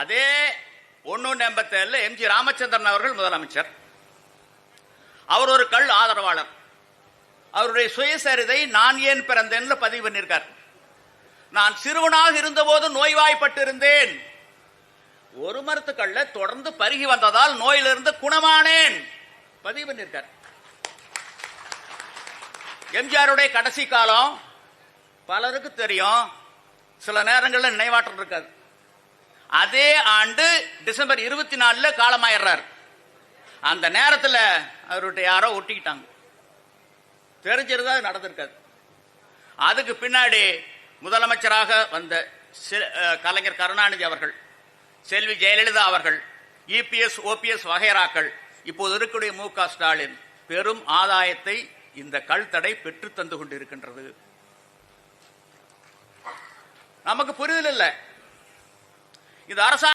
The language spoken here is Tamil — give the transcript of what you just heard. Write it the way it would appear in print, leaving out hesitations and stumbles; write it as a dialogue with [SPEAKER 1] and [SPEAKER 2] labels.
[SPEAKER 1] அதே 1/87 எம்ஜி ராமச்சந்திரன் அவர்கள் முதலமைச்சர். அவர் ஒரு கள் ஆதரவாளர். அவருடைய சுயசரிதை நான் ஏன் பிறந்தேன் பதிவு பண்ணியிருக்கார். நான் சிறுவனாக இருந்தபோது நோய்வாய்ப்பட்டு இருந்தேன். ஒரு மருத்துக்கள்ல தொடர்ந்து பருகி வந்ததால் நோயிலிருந்து குணமானேன் பதிவு பண்ணியிருக்கார். எம்ஜிஆருடைய கடைசி காலம் பலருக்கு தெரியும், சில நேரங்களில் நினைவாற்றல் இருக்காது. அதே ஆண்டு டிசம்பர் 24 காலமாயிடுறார். அந்த நேரத்தில் அவருடைய யாரோ ஒட்டிக்கிட்டாங்க, தெரிஞ்சிருந்தா நடந்திருக்காது. அதுக்கு பின்னாடி முதலமைச்சராக வந்த கலைஞர் கருணாநிதி அவர்கள், செல்வி ஜெயலலிதா அவர்கள், இபிஎஸ் ஓபிஎஸ் வகைராக்கள், இப்போது இருக்கக்கூடிய மு.க. ஸ்டாலின் பெரும் ஆதாயத்தை இந்த கள் தடை பெற்று தந்து கொண்டிருக்கின்றது. நமக்கு புரிதல் இல்லை. இது அரசாங்கம்